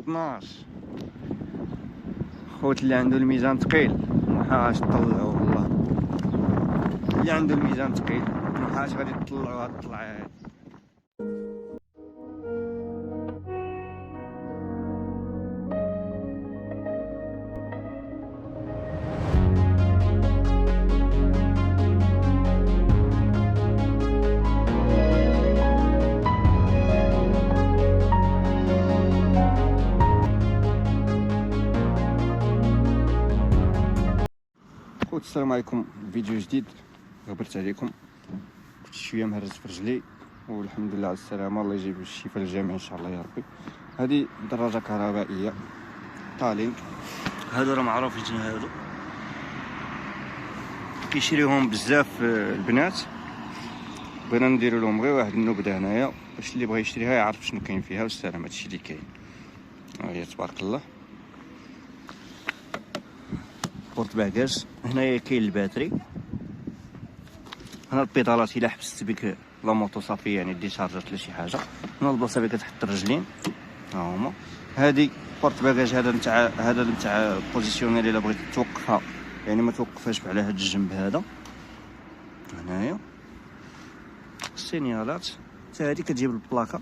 12. خوت اللي عنده الميزان ثقيل محاش طلعوه والله، اللي عنده الميزان ثقيل محاش غادي تطلعوا هاد الطلعه هادي. السلام عليكم، فيديو جديد. غبرت عليكم، كنت شويه مهرس في رجلي والحمد لله على السلامه، الله يجيب الشفاء للجميع ان شاء الله يا ربي. هذه دراجه كهربائيه طالينك، هادو راه معروفين، هادو كيشريوهم بزاف البنات. بغينا نديرو لهم غير واحد النبذه هنايا باش اللي بغى يشريها يعرف شنو كاين فيها والسلام. هادشي اللي كاين، ها هي تبارك الله. بورت باكاج، هنايا كاين الباتري، هنا البيدالات الا حبست بك لا موطو صافي يعني ديشارجات ولا شي حاجه. هنا البلاصه فين كتحط الرجلين ها هما. هادي بورت باكاج، هذا نتاع بوزيسيونيل الا بغيتي توقفها يعني ما توقفهاش على هاد الجنب هذا. هنايا السينيالات حتى هادي كتجيب البلاكه،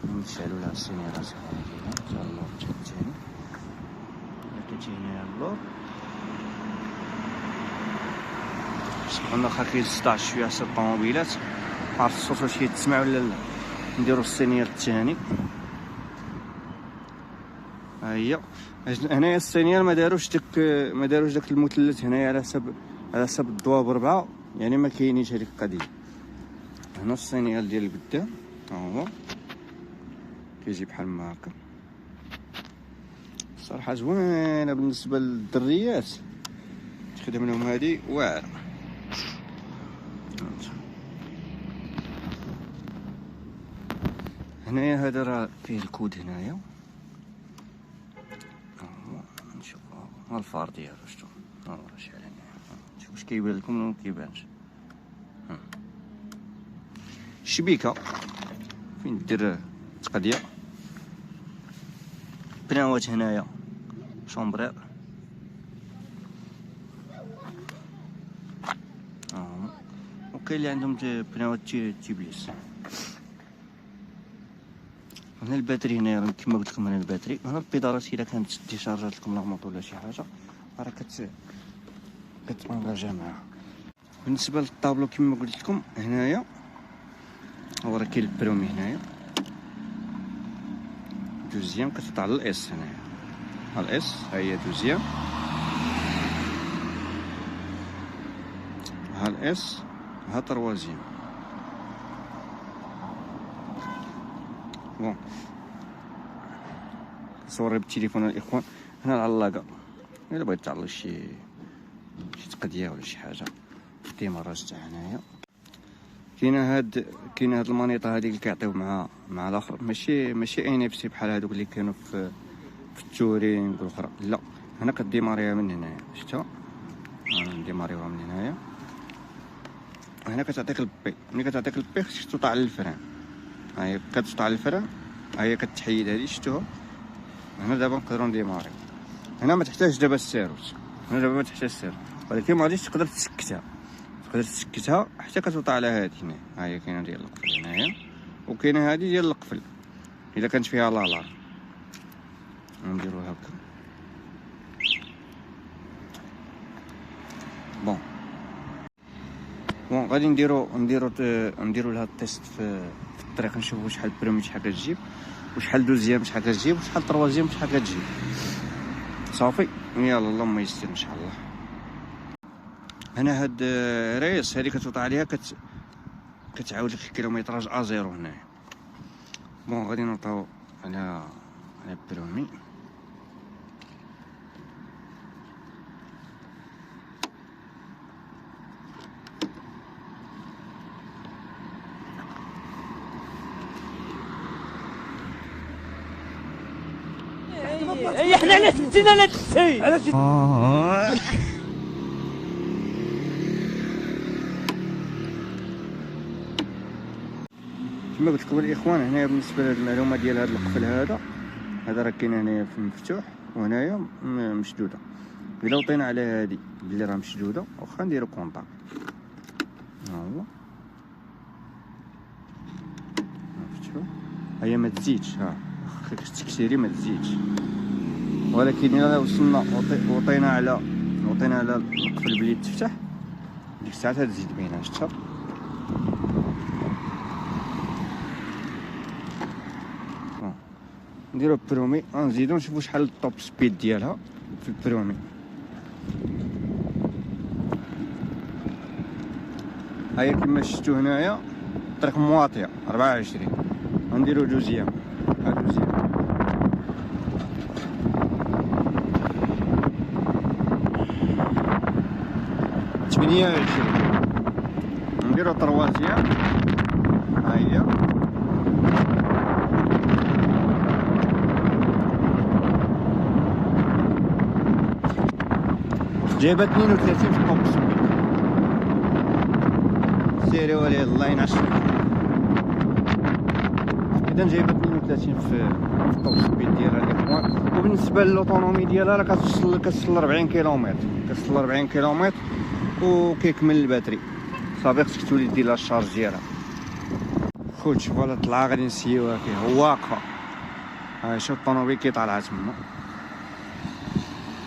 نشعلو لها السينيالات حتى اللور الثاني كتجينا اللور. سبحان الله كاين 16 شويه على الطوموبيلات، عرفت الصوت واش كيتسمع ولا لا. نديرو السينيال الثاني، ها هي. هنايا السينيال ما داروش داك المثلث هنايا على حسب الضوا بربعه، يعني ما كاينينش هذيك القضيه. هنا السينيال ديال القدام ها هو كيجي بحال ما هكا. الصراحه زوينه بالنسبه للدريات، تخدم لهم هذه واعره. هنايا هذا راه فيه الكود هنايا، نشوف ها الفار ديالو شتو ها هو شحال هنايا. شوف واش كيبان لكم ولا مكيبانش. الشبيكه فين دير التقديه، بناوات هنايا شومبرير وكاين اللي عندهم بناوات تيبليس. هنا الباتري، هنا كما قلت لكم هنا الباتري. هنا البيدالات الا كانت ديشارجات لكم لاغموط ولا شي حاجه راه كتانغاجا معاها. بالنسبه للطابلو كما قلت لكم هنايا هو راه كاين البرومي هنايا، دوزيام كتحط على الاس. هنايا ها الاس، ها هي دوزيام، ها الاس، ها تروازيام. بون صوري بالتليفون الاخوان. هنا العلاقه الا بغيت تعلق شي تقديه ولا شي حاجه، الديماراج تاع هنايا. كاينه هاد المانيطه هذيك اللي كيعطيو مع الاخر، ماشي اي نفسي بحال هادوك اللي كانوا في التورينغ والاخرى، لا. هنا كديماريها من هنايا، شفتها نديماريوها من هنايا. هنا كتعطيك البي، ملي كتعطيك البي خصك توطع على الفران. ها هي كتوطع على الفران، ها هي كتحيد هذه، شفتوها. هنا دابا نقدروا نديماريو. هنا ما تحتاجش دابا السيروت، هنا دابا ما تحتاجش السيروت، ولكن ما غاديش تقدر تسكتها حتى كتوطع على هذه هنا. ها هي كاينه ديال القفل هنايا، وكاينه هذه ديال القفل الا كانت فيها لالا. نديرو هكا. بون غادي نديرو لها التيست في الطريق، نشوفوا شحال برومي شحال كتجيب، وشحال دوزيام شحال كتجيب، وشحال تروازيام شحال كتجيب. صافي يلا اللهم يستر ان شاء الله. هنا هاد ريس هذه كتوطع عليها كتعاود لك الكيلومتراج ازيرو هنايا. بون غادي نوطاو على برومي. احنا على 60 على 90 على 60. كما قلت لكم الاخوان، هنا بالنسبه لهاد المعلومه ديال هاد القفل هذا، هذا راه كاين هنايا في مفتوح وهنايا مشدوده. الا وطينا على هادي بلي راه مشدوده واخا نديرو كونطاك. ها هو مفتوح، هي ما تزيدش، ها خليك تكسيري ما تزيدش. ولكن الا وصلنا وطينا على القفل بلي تفتح، ديك الساعه تزيد بينا. شتا نديرو برومي، غنزيدو نشوفو شحال الطوب سبيد ديالها في البرومي. هيا كما شفتو هنايا طريق مواطيه 24. غنديرو دوزيام، ها دوزيام 28. نديرو طروازيام، ها هي جايبه 32 في الطوب سبيد. سيري ولي الله ينعش. اذا جايبه 32 في الطوب سبيد ديالها الاخوان. وبالنسبه للوطونومي ديالها راه كتوصل 40 كيلومتر، كتوصل 40 كيلومتر وكيكمل الباتري صافي. خصك تولي دير لها الشارج ديالها. خوت فوالا طلعه غادي نسيوها فيها واقفه. ها شوف الطونوبيل كي طالعه تما.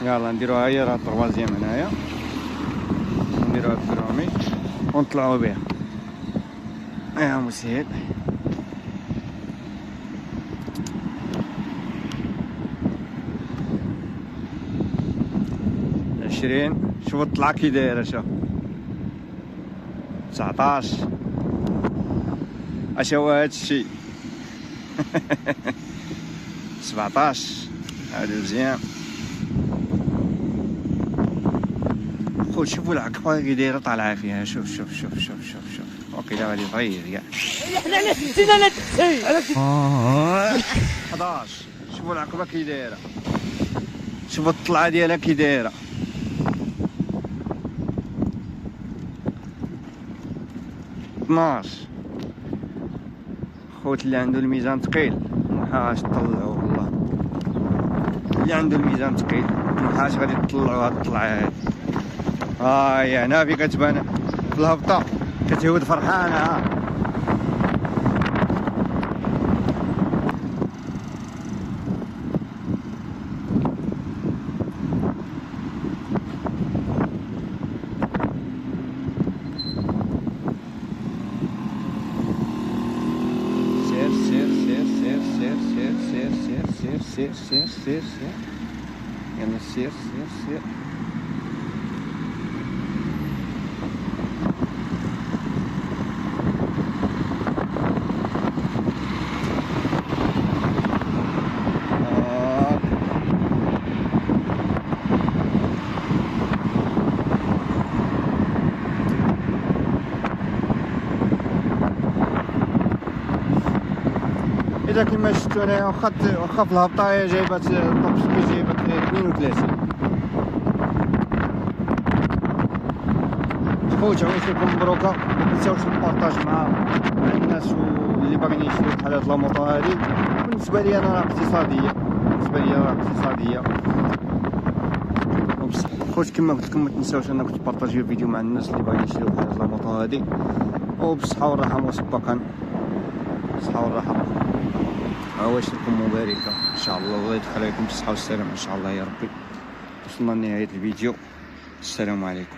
يلا نديروها، هي راه طروازيام هنايا، نديروها برومي ونطلعوا بها. يا مسهل. 20. شوف الطلعه كي دايره، شوف 19. اش هو هادشي. 17. هادو مزيان. خوت شوفوا العقبه كي دايره طالعه فيها. شوف شوف شوف شوف شوف شوف. اوكي لا غادي تغير كاع. احنا على 60 على 90. 11. شوفوا العقبه كي دايره، شوفوا الطلعه ديالها كي دايره. 12. خوت اللي عنده الميزان ثقيل محاش طلعوه والله. اللي عنده الميزان ثقيل محاش غادي تطلعوا هاد الطلعه هادي. هاهي هنا في كتبان في الهبطه كتهود فرحانه. ها سير سير سير سير سير سير سير سير سير سير سير سير. يلا سير سير سير. إذا كما شفتو أنايا واخا في الهبطة هي جايبة الطوب سبيد جايبة 32. خوت عويت لكم مبروكة. متنساوش البارطاج مع الناس اللي باغيين يشريو بحال هاد لاموطو هادي. بالنسبة لي أنا راه اقتصادية، وبصح خوت كما قلت لكم متنساوش أنكم تبارطاجيو الفيديو مع الناس اللي باغيين يشريو بحال هاد لاموطو هادي. وبالصحة والراحة مسبقا، بالصحة والراحة. عواشركم مباركة إن شاء الله. الله يدخل عليكم بالصحة والسلامة إن شاء الله يا ربي. وصلنا لنهاية الفيديو. السلام عليكم.